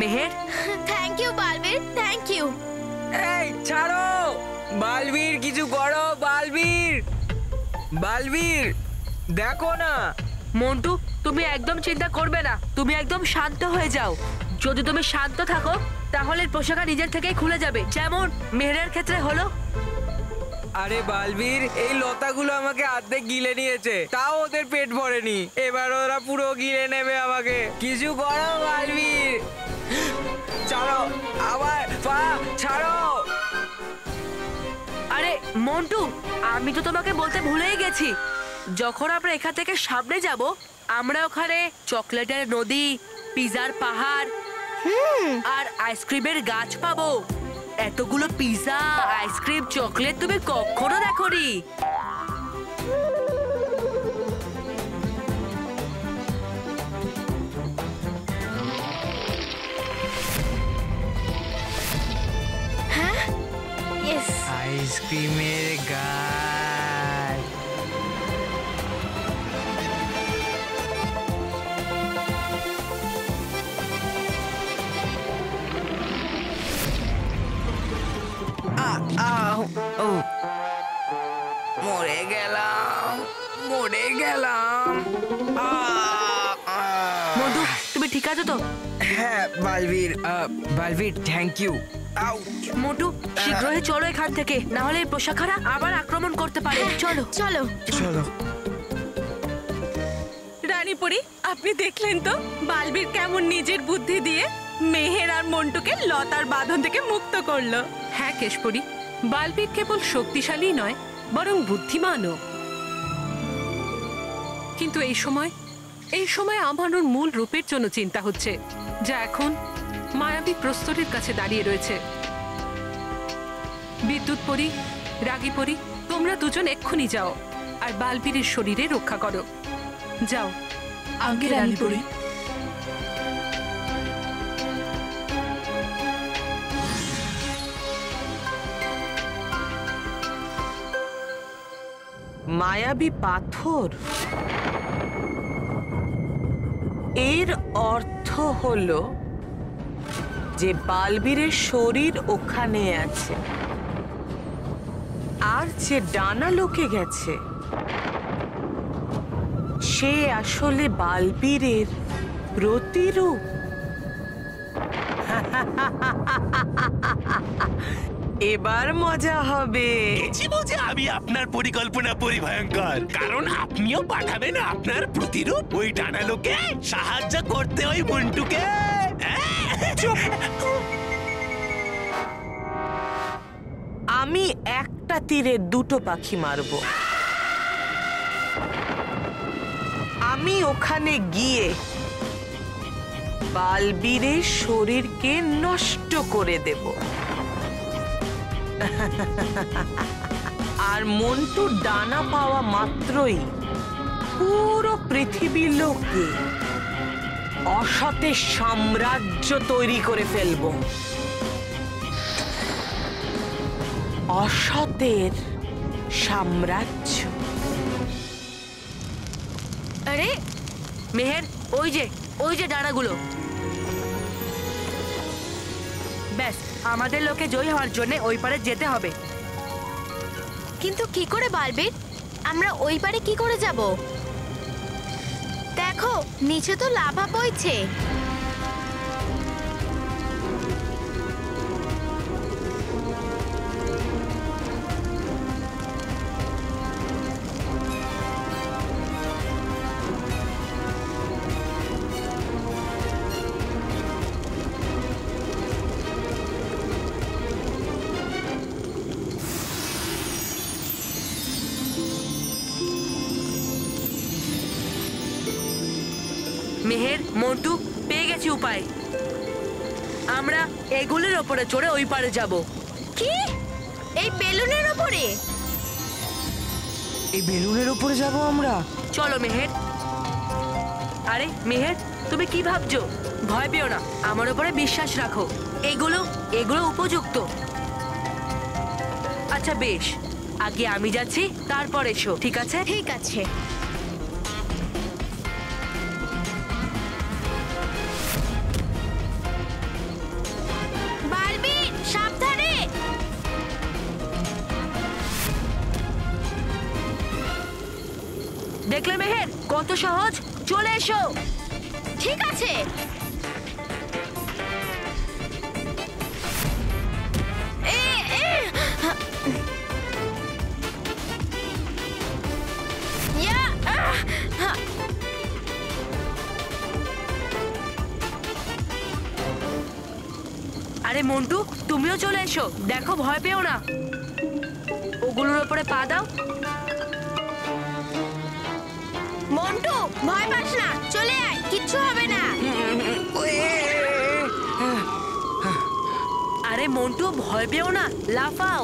Meher. Thank you Balbir, thank you. এই ছাড়ো, বালবীর কিছু করো। বালবীর, বালবীর দেখো না। মন্টু, তুমি একদম চিন্তা করবে না, তুমি একদম শান্ত হয়ে যাও। যদি তুমি শান্ত থাকো তাহলে পোশাকটা নিজের থেকেই খুলে যাবে, যেমন মেহেরের ক্ষেত্রে হলো। আরে বালবীর, এই লতাগুলো আমাকে অর্ধেক গিলে নিয়েছে, তাও ওদের পেট ভরেনি। এবার ওরা পুরো গিলে নেবে আমাকে। কিছু করো বালবীর, ছাড়ো, আবার পা ছাড়ো। আরে মন্টু, আমি তো তোমাকে বলতে ভুলেই গেছি, যখন আমরা এখান থেকে সামনে যাব আমরা ওখানে চকলেটের নদী, পিজার পাহাড় আর আইসক্রিমের গাছ পাবো। এতগুলো পিজা, আইসক্রিম, চকলেট তুমি কখনো দেখোনি। হ্যাঁ, ইয়েস। আইসক্রিমের গাছ। মরে গেলাম, মরে গেলাম। মন্টু, তুমি ঠিক আছো তো? হ্যাঁ বালবীর, বালবীর থ্যাংক ইউ। মন্টু, শীঘ্রই চলো এখান থেকে, না হলে পোশাকরা আবার আক্রমণ করতে পারে। চলো চলো চলো। রানীপুরি, আপনি দেখলেন তো বালবীর কেমন নিজের বুদ্ধি দিয়ে মেহের আর মন্টুকে লতার বাঁধন থেকে মুক্ত করলো। হ্যাঁ কেশপুরি, বালবীর কেবল শক্তিশালী নয় বরং বুদ্ধিমানও। কিন্তু এই সময় আমার ওর মূল রূপের জন্য চিন্তা হচ্ছে, যা এখন মায়াবী প্রস্তরের কাছে দাঁড়িয়ে রয়েছে। বিদ্যুৎ পরী, রাগী পরী, তোমরা দুজন এক্ষুনি যাও আর বালবীরের শরীরে রক্ষা করো। যাও। আগে রানীপুরি। মায়াবী পাথর, এর অর্থ হলো যে বালবীরের শরীর ওখানে আছে, আর যে ডানা লোকে গেছে সে আসলে বালবীরের প্রতিরূপ। এবার মজা হবে। বুঝে আমি আপনার পরিকল্পনা পরিভয়ঙ্কর, কারণ আপনিও পাঠাবেন আপনার প্রতিরূপ ওই ডানালোকে সাহায্য করতে ওই মন্টুকে। আমি একটা তীরে দুটো পাখি মারব। আমি ওখানে গিয়ে বালবীরের শরীরকে নষ্ট করে দেব, আর মন্টু ডানা পাওয়া মাত্রই পুরো পৃথিবীর লোকে অসতের সাম্রাজ্য তৈরি করে ফেলব। অসতের সাম্রাজ্য। আরে মেহের, ওই যে ডানাগুলো। ব্যাস, আমাদের লোকে জয়ী হওয়ার জন্য ওই পারে যেতে হবে। কিন্তু কি করে বালবীর, আমরা ওই পারে কি করে যাব? দেখো নিচে তো লাভা বইছে। মেহের, মন্টু, পেয়ে গেছি উপায়। আমরা এগুলির ওপরে চড়ে ওই পারে যাব। কি? এই বেলুনের ওপরে? এই বেলুনের উপরে যাব আমরা? চলো মেহের। আরে মেহের, তুমি কি ভাবছো? ভয় পেও না, আমার উপরে বিশ্বাস রাখো। এগুলো উপযুক্ত। আচ্ছা বেশ, আগে আমি যাচ্ছি, তারপর এসো, ঠিক আছে? ঠিক আছে। দেখলে মেহের কত সহজ? চলে এসো। ঠিক আছে। ইয়া, হা। আরে মন্টু, তুমিও চলে এসো। দেখো, ভয় পেও না। ওগুলোর উপরে পা দাও। মন্টু, ভয় পাস না, চলে আয়, কিচ্ছু হবে না। আরে মন্টু, ভয় পেও না, লাফাও।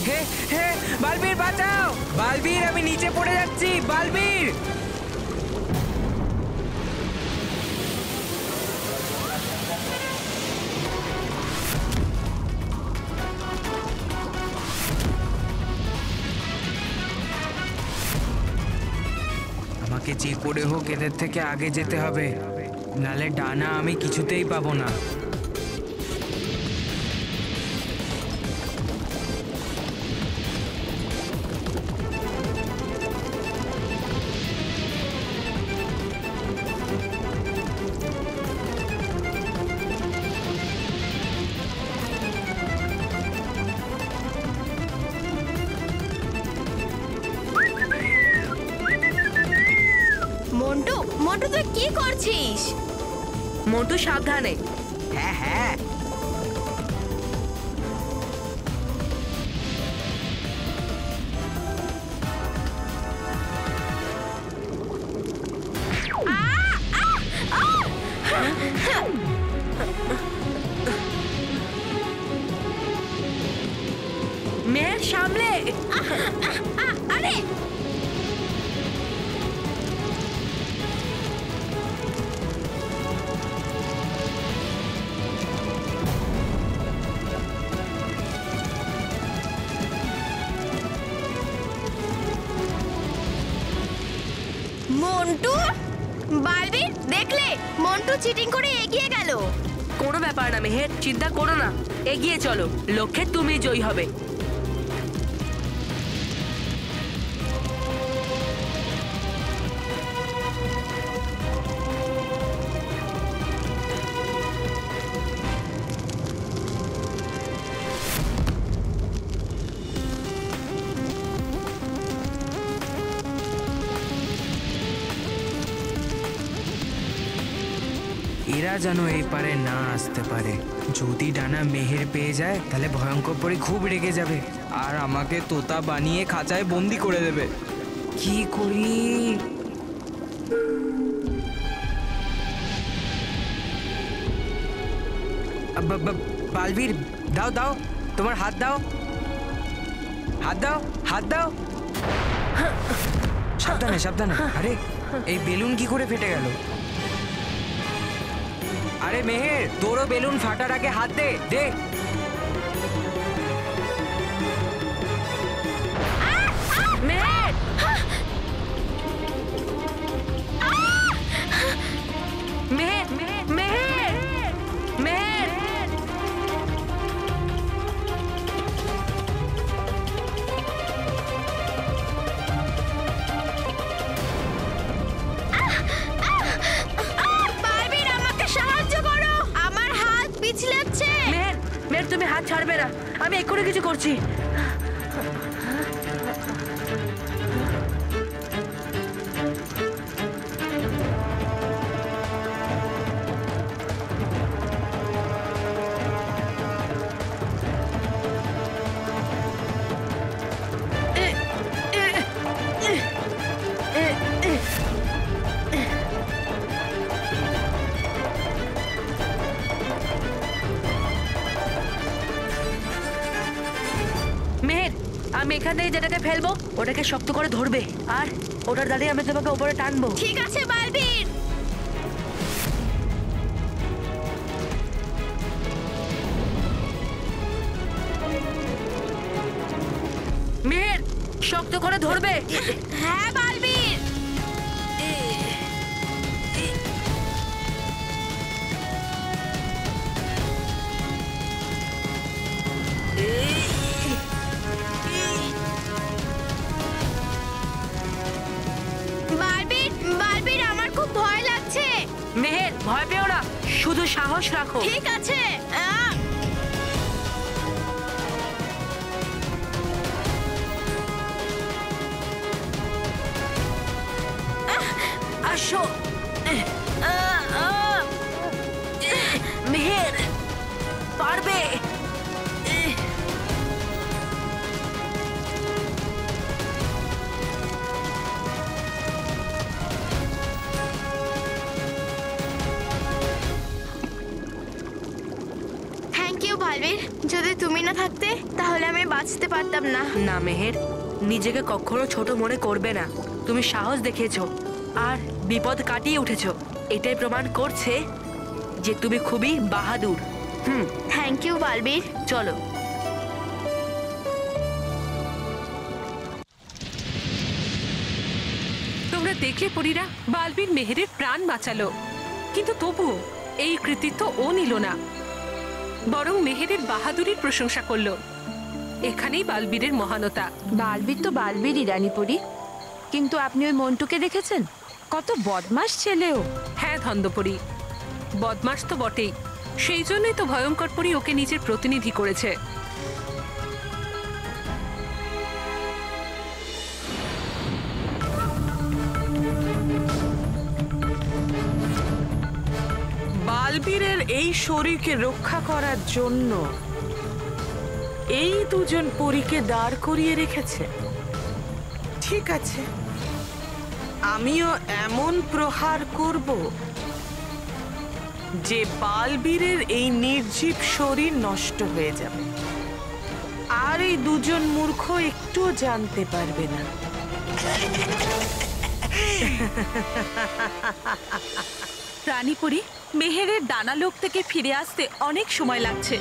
হে হে, বালবীর বাঁচাও! বালবীর, আমি নিচে পড়ে যাচ্ছি। বালবীর! আমাকে যে করে হোক এদের থেকে আগে যেতে হবে, নালে ডানা আমি কিছুতেই পাবো না। মন্টু, মন্টু তুই কি করছিস? মন্টু, সাবধানে। হ্যাঁ হ্যাঁ। মেহের, সামলে। আরে মন্টু, বালবীর, দেখলে মন্টু চিটিং করে এগিয়ে গেল। কোনো ব্যাপার না মেহের, চিন্তা করো না। এগিয়ে চলো, লক্ষ্যে তুমি জয়ী হবে। এরা যেন এই পারে না আসতে পারে। যদি ডানা মেহের পেয়ে যায় তাহলে ভয়ঙ্কর পরি খুব রেগে যাবে আর আমাকে তোতা বানিয়ে খাঁচায় বন্দি করে দেবে। কি করি? বালবীর, দাও দাও, তোমার হাত দাও, হাত দাও, হাত দাও। সাবধানে সাবধানে। আরে, এই বেলুন কি করে ফেটে গেল? আরে মেহের, তোরও বেলুন ফাটার আগে হাত দে দে। মেহের! মেহের! মেহের! মেহের! বালবীর, আমাকে সাহায্য করো, আমার হাত পিছলাচ্ছে। মেহের, মেহের, তুমি হাত ছাড়বে না, আমি এক্ষুনি কিছু করছি। আমি এখান থেকে যেটাকে ফেলবো ওটাকে শক্ত করে ধরবে, আর ওটার দাঁড়িয়ে আমি তোমাকে উপরে টানবো। ঠিক আছে বালবীর। মেহের শক্ত করে ধরবে। হ্যাঁ বালবীর। বালবীর বালবীর আমার খুব ভয় লাগছে। মেহের ভয় পেও না, শুধু সাহস রাখো। ঠিক আছে। আসো মেহের, পারবে। থ্যাংক ইউ বালবীর, যদি তুমি না থাকতে তাহলে আমি বাঁচতে পারতাম না। না মেহের, নিজেকে কখনো ছোট মনে করবে না। তুমি সাহস দেখিয়েছো আর বিপদ কাটিয়ে উঠেছো, এটাই প্রমাণ করছে যে তুমি খুবই বাহাদুর। Thank you Balbir. চলো। তোমরা দেখলে পরীরা, বালবীর মেহেরের প্রাণ বাঁচালো, কিন্তু তবুও এই কৃতিত্ব ও নিল না, বরং মেহেরের বাহাদুরির প্রশংসা করলো। এখানেই বালবীরের মহানতা। বালবীর তো বালবীরই রানীপুরি, কিন্তু আপনি ওই মন্টুকে দেখেছেন? কত বদমাস ছেলেও। হ্যাঁ ধন্দপরি, বদমাস তো বটেই, সেই জন্যই তো ভয়ঙ্কর পরী ওকে নিজের প্রতিনিধি করেছে। বালবীরের এই শরীরকে রক্ষা করার জন্য এই দুজন পরীকে দাঁড় করিয়ে রেখেছে। ঠিক আছে, আমিও এমন প্রহার করব যে বালবীরের এই নির্জীব শরীর নষ্ট হয়ে যাবে, আর এই দুজন মূর্খ একটুও জানতে পারবে না। রানীপুরি, মেহেরের ডানালোক থেকে ফিরে আসতে অনেক সময় লাগছে।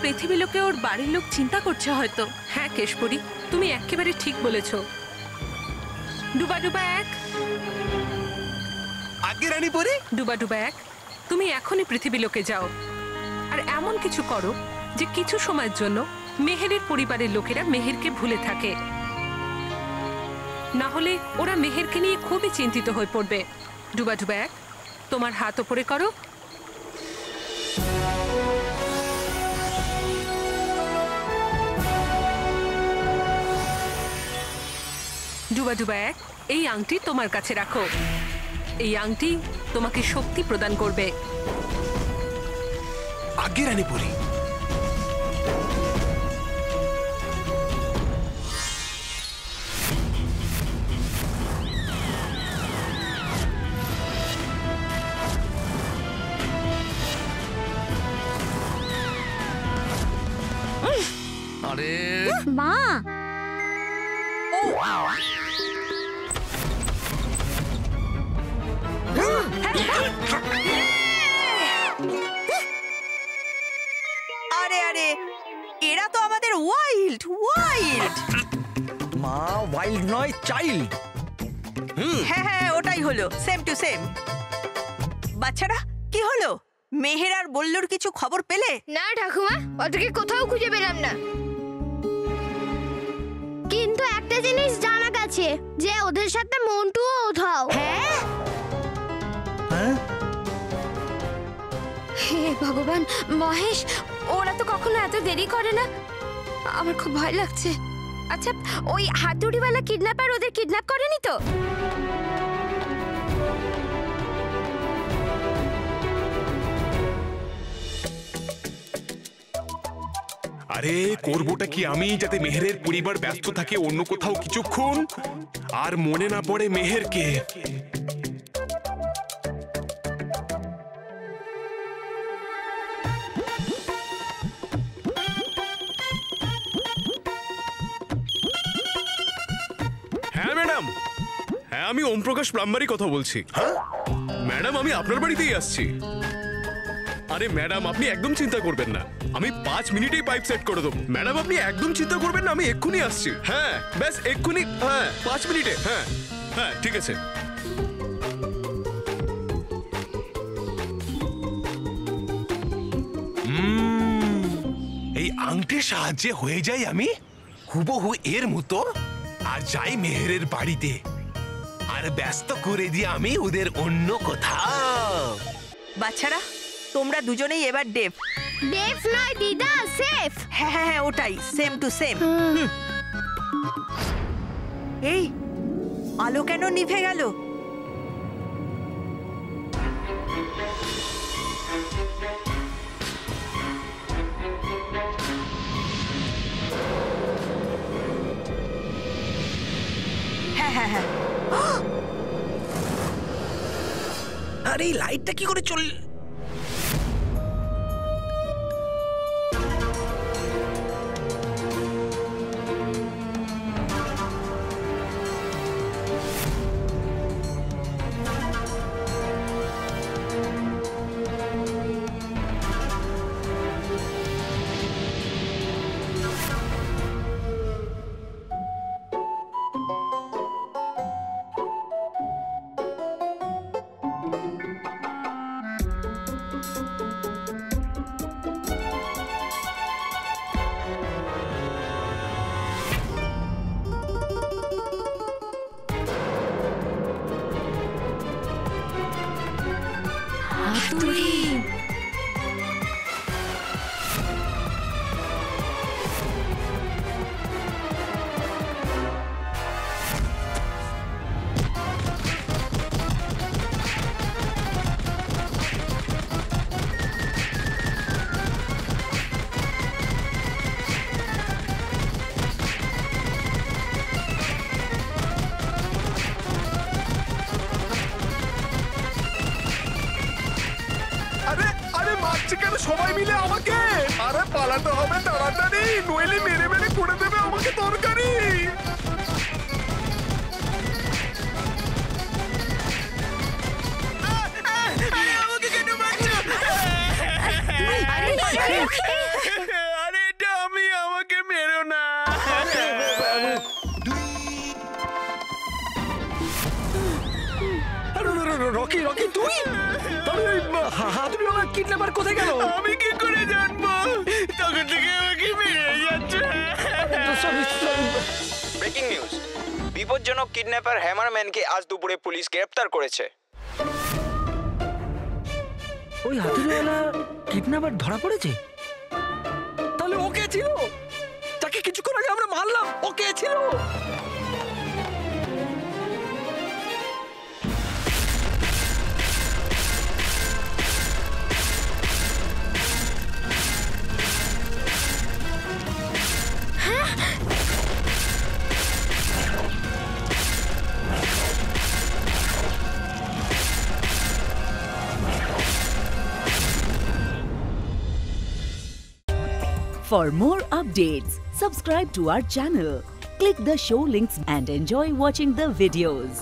পৃথিবী লোকে ওর বাড়ির লোক চিন্তা করছে হয়তো। হ্যাঁ কেশপরি, তুমি একেবারে ঠিক বলেছ। ডুবা ডুবা এক, আগে রানীপুরি। ডুবা ডুবা এক, তুমি এখনই পৃথিবী লোকে যাও আর এমন কিছু করো যে কিছু সময়ের জন্য মেহেরের পরিবারের লোকেরা মেহেরকে ভুলে থাকে, না হলে ওরা মেহেরকে নিয়ে খুবই চিন্তিত হয়ে পড়বে। ডুবা ডুবা এক, তোমার হাত ওপরে করো। ডুবা ডুবা এক, এই আংটি তোমার কাছে রাখো। এই আংটি তোমাকে শক্তি প্রদান করবে। আগে রানীপুরি। আরে মা, আরে আরে, এরা তো আমাদের ওয়াইল্ড ওয়াইল্ড। মা ওয়াইল্ড নয়, চাইল্ড। হ্যাঁ হ্যাঁ, ওটাই হলো, সেম টু সেম। বাচ্চারা, কি হলো? মেহের আর বল্লুর কিছু খবর পেলে? না ঠাকুমা, ওদেরকে কোথাও খুঁজে পেলাম না। কিন্তু একটা জিনিস জানা গেছে যে ওদের সাথে মন্টুও উধাও। হ্যাঁ? হে ভগবান, মহেশ, ওরা তো কখনো এত দেরি করে না। আমার খুব ভয় লাগছে। আচ্ছা, ওই হাতুড়িওয়ালা কিডন্যাপার ওদের কিডন্যাপ করেনি তো? আরে করবোটা কি আমি, যাতে মেহেরের পরিবার ব্যস্ত থাকে অন্য কোথাও কিছুক্ষণ, আর মনে না পড়ে মেহেরকে। হ্যাঁ, আমি ওম প্রকাশ প্লাম্বারই কথা বলছি। হ্যাঁ ম্যাডাম, আমি আপনার বাড়িতেই আসছি। আরে ম্যাডাম, আপনি একদম চিন্তা করবেন না, আমি 5 মিনিটেই পাইপ সেট করে দেবো। ম্যাডাম, আপনি একদম চিন্তা করবেন না, আমি এক্ষুনি আসছি। হ্যাঁ ব্যাস এক্ষুনি, হ্যাঁ 5 মিনিটে। হ্যাঁ হ্যাঁ ঠিক আছে। এই আংটির সাহায্যে হয়ে যাই আমি হুবহু এর মতো, আর যাই মেহেরের বাড়িতে, আর ব্যস্ত করে দিয়ে আমি ওদের অন্য কোথাও। বাচ্চারা, তোমরা দুজনেই এবার ডেভ। ডেভ নয় দিদা, সেফ। হ্যাঁ হ্যাঁ হ্যাঁ, ওটাই, সেম টু সেম। এই আলো কেন নিভে গেল? হ্যাঁ হ্যাঁ হ্যাঁ। আরে এই লাইটটা কি করে চল? সবাই মিলে আমাকে, আরে পালাতে হবে তাড়াতাড়ি, নইলে মেরে মেরে করে দেবে আমাকে তরকারি। আরে এটা আমি, আমাকে মেরো না। রকি রকি তুই? হাতুড়িওয়ালা কিডন্যাপার কোথায় গেল? আমি কি করে জানবো? তখন থেকে আমাকে মেরে যাচ্ছে। ব্রেকিং নিউজ, বিপজ্জনক কিডন্যাপার হ্যামারম্যানকে আজ দুপুরে পুলিশ গ্রেফতার করেছে। ওই হাতুড়িওয়ালা কিডন্যাপার ধরা পড়েছে? তাহলে ওকে ছিল যাকে কিছুক্ষণ আগে আমরা মারলাম, ওকে ছিল? For more updates, subscribe to our channel, click the show links and enjoy watching the videos.